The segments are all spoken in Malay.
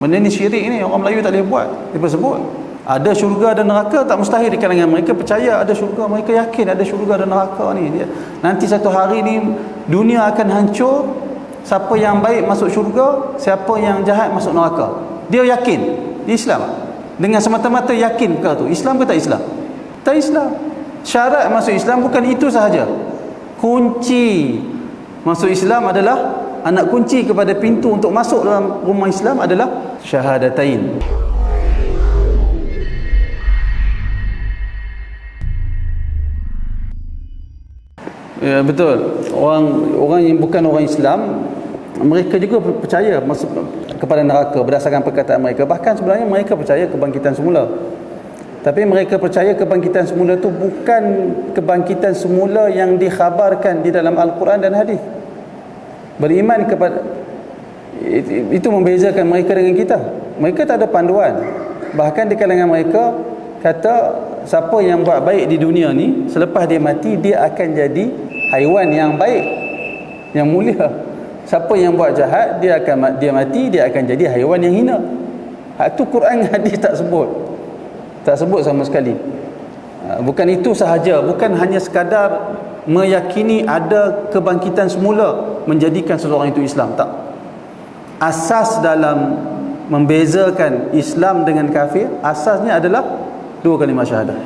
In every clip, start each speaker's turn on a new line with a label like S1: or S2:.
S1: Benda ni syirik ni, orang Melayu tak boleh buat. Dia sebut ada syurga dan neraka, tak mustahil di kalangan mereka percaya ada syurga, mereka yakin ada syurga dan neraka ni. Nanti satu hari ni dunia akan hancur, siapa yang baik masuk syurga, siapa yang jahat masuk neraka. Dia yakin, dia Islam. Dengan semata-mata yakin perkara tu. Islam ke tak Islam? Tak Islam. Syarat masuk Islam bukan itu sahaja. Kunci masuk Islam adalah, anak kunci kepada pintu untuk masuk dalam rumah Islam adalah syahadatain. Ya, betul. Orang yang bukan orang Islam, mereka juga percaya masuk kepada neraka berdasarkan perkataan mereka. Bahkan sebenarnya mereka percaya kebangkitan semula. Tapi mereka percaya kebangkitan semula itu bukan kebangkitan semula yang dikhabarkan di dalam Al-Quran dan hadis. Beriman kepada itu membezakan mereka dengan kita. Mereka tak ada panduan. Bahkan di kalangan mereka kata siapa yang buat baik di dunia ni, selepas dia mati dia akan jadi haiwan yang baik, yang mulia. Siapa yang buat jahat, dia mati dia akan jadi haiwan yang hina. Itu Quran hadis tak sebut. Tak sebut sama sekali. Bukan itu sahaja, bukan hanya sekadar meyakini ada kebangkitan semula menjadikan seseorang itu Islam, tak. Asas dalam membezakan Islam dengan kafir, asasnya adalah dua kalimah syahadah.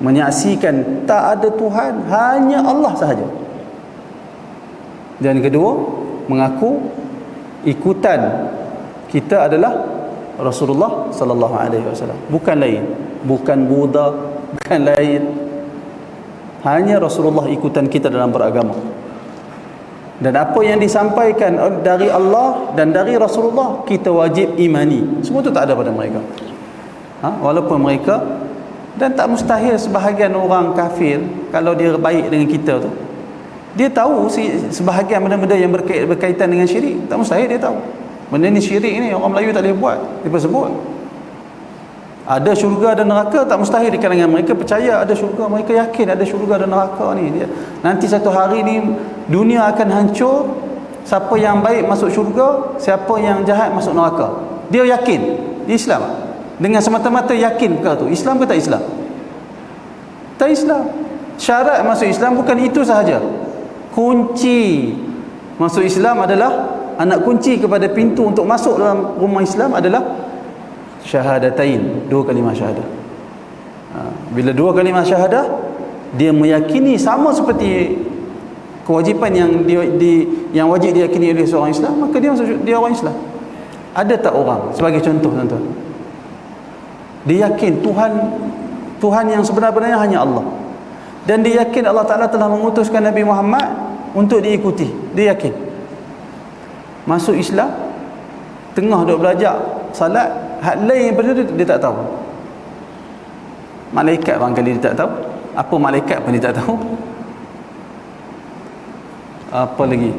S1: Menyaksikan tak ada Tuhan, hanya Allah sahaja. Dan kedua, mengaku ikutan kita adalah Rasulullah sallallahu alaihi wasallam, bukan lain, bukan Buddha, bukan lain. Hanya Rasulullah ikutan kita dalam beragama. Dan apa yang disampaikan dari Allah dan dari Rasulullah, kita wajib imani. Semua itu tak ada pada mereka. Walaupun mereka, dan tak mustahil sebahagian orang kafir, kalau dia baik dengan kita tu, dia tahu sebahagian benda-benda yang berkaitan dengan syirik. Tak mustahil dia tahu. Benda ni syirik ni, orang Melayu tak boleh buat. Dia sebut ada syurga dan neraka, tak mustahil di kalangan mereka percaya ada syurga, mereka yakin ada syurga dan neraka ni. Nanti satu hari ni dunia akan hancur, siapa yang baik masuk syurga, siapa yang jahat masuk neraka. Dia yakin, dia Islam. Dengan semata-mata yakin perkara tu. Islam ke tak Islam? Tak Islam. Syarat masuk Islam bukan itu sahaja. Kunci masuk Islam adalah, anak kunci kepada pintu untuk masuk dalam rumah Islam adalah syahadatain, dua kalimah syahadah. Bila dua kalimah syahadah, dia meyakini sama seperti kewajipan yang wajib diyakini oleh seorang Islam, maka dia orang Islam. Ada tak orang, sebagai contoh tuan-tuan, dia yakin Tuhan yang sebenar-benarnya hanya Allah, dan dia yakin Allah Ta'ala telah mengutuskan Nabi Muhammad untuk diikuti. Dia yakin. Masuk Islam, tengah duk belajar salat, hak lain daripada dia tak tahu. Malaikat barangkali dia tak tahu. Apa malaikat pun dia tak tahu. Apa lagi?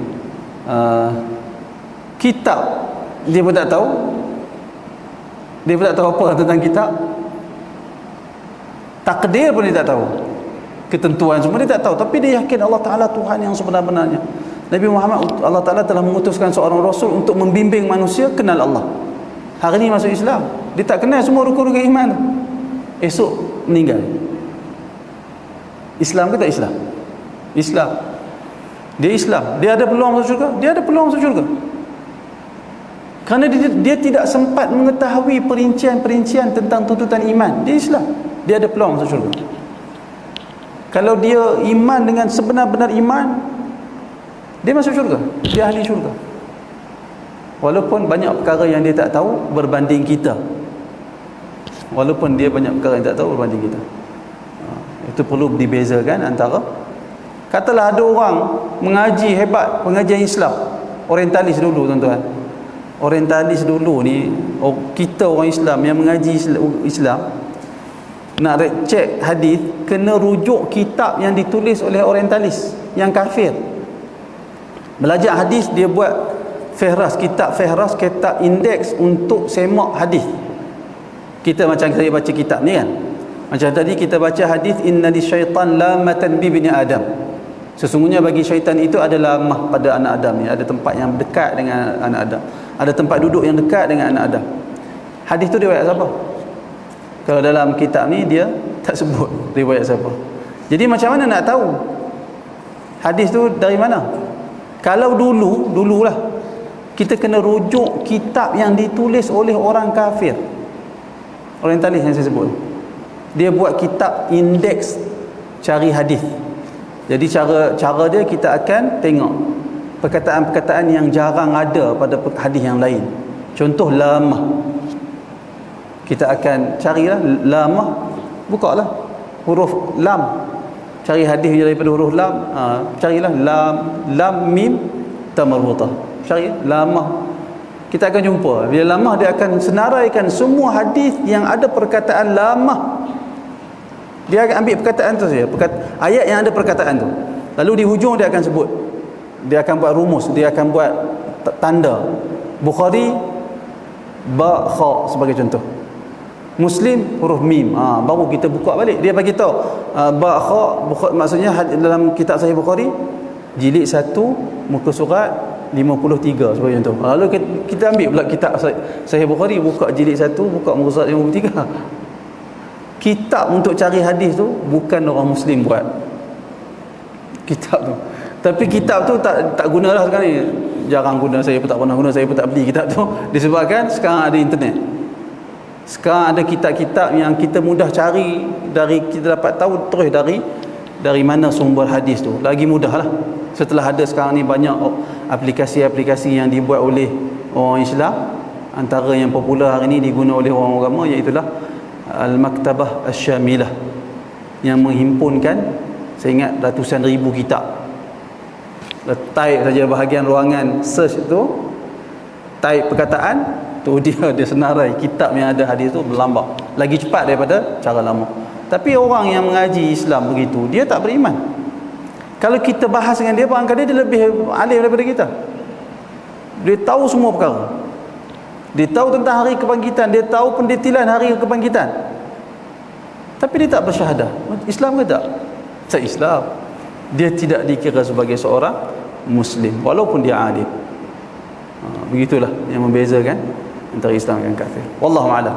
S1: Kitab dia pun tak tahu. Dia pun tak tahu apa tentang kitab. Takdir pun dia tak tahu. Ketentuan semua dia tak tahu. Tapi dia yakin Allah Ta'ala Tuhan yang sebenar-benarnya. Nabi Muhammad, Allah Ta'ala telah mengutuskan seorang Rasul untuk membimbing manusia kenal Allah. Hari ni masuk Islam, dia tak kenal semua rukun-rukun iman tu. Esok meninggal. Islam ke tak Islam? Islam. Dia Islam. Dia ada peluang masuk syurga? Dia ada peluang masuk syurga. Kerana dia tidak sempat mengetahui perincian-perincian tentang tuntutan iman. Dia Islam. Dia ada peluang masuk syurga. Kalau dia iman dengan sebenar-benar iman, dia masuk syurga. Dia ahli syurga. Walaupun banyak perkara yang dia tak tahu berbanding kita. Walaupun dia banyak perkara yang tak tahu berbanding kita. Itu perlu dibezakan antara, katalah ada orang mengaji hebat, pengajian Islam, orientalis dulu tuan-tuan. Orientalis dulu ni, kita orang Islam yang mengaji Islam, nak cek hadis, kena rujuk kitab yang ditulis oleh orientalis yang kafir. Belajar hadis, dia buat fehras, kitab indeks untuk semak hadis. Kita macam saya baca kitab ni kan, macam tadi kita baca hadis, inna lisyaitan lamatan bi bani Adam. Sesungguhnya bagi syaitan itu adalah lamah pada anak Adam ni, ada tempat yang dekat dengan anak Adam. ada tempat duduk yang dekat dengan anak Adam. Hadis tu riwayat siapa? Kalau dalam kitab ni dia tak sebut riwayat siapa. Jadi macam mana nak tahu hadis tu dari mana? Kalau dululah kita kena rujuk kitab yang ditulis oleh orang kafir, orientalis yang saya sebut. Dia buat kitab indeks cari hadis. Jadi cara dia kita akan tengok perkataan-perkataan yang jarang ada pada hadis yang lain. Contoh lamah. Kita akan carilah lamah, bukalah huruf lam, cari hadis daripada huruf lam, carilah lam mim tamarrutah, cari lamah, kita akan jumpa. Bila lamah, dia akan senaraikan semua hadis yang ada perkataan lamah. Dia akan ambil perkataan tu saja, ayat yang ada perkataan tu, lalu di hujung dia akan sebut, dia akan buat rumus, dia akan buat tanda. Bukhari ba kha sebagai contoh, Muslim huruf mim, baru kita buka balik. Dia bagi tahu ba kha maksudnya dalam kitab Sahih Bukhari jilid 1 muka surat 53 sebagai contoh. Lalu kita ambil pula kitab Sahih Bukhari, buka jilid 1 buka muka surat 53. Kitab untuk cari hadis tu bukan orang Muslim buat kitab tu, tapi kitab tu tak gunalah sekarang ni, jarang guna, saya pun tak pernah guna, saya pun tak beli kitab tu disebabkan sekarang ada internet. Sekarang ada kitab-kitab yang kita mudah cari, kita dapat tahu terus dari mana sumber hadis tu. Lagi mudah lah setelah ada sekarang ni banyak aplikasi-aplikasi yang dibuat oleh orang Islam. Antara yang popular hari ni diguna oleh orang agama iaitulah Al-Maktabah Asy-Syamilah, yang menghimpunkan, saya ingat, ratusan ribu kitab. Type saja bahagian ruangan search tu, type perkataan tu, dia senarai kitab yang ada hadis tu berlambak, lagi cepat daripada cara lama. Tapi orang yang mengaji Islam begitu, dia tak beriman. Kalau kita bahas dengan dia, barangkali dia lebih alim daripada kita. Dia tahu semua perkara, dia tahu tentang hari kebangkitan, dia tahu pendetilan hari kebangkitan, tapi dia tak bersyahadah. Islam ke tak? Tak Islam. Dia tidak dikira sebagai seorang Muslim walaupun dia alim. Begitulah yang membezakan antara Islam dan kafir. Wallahu a'lam.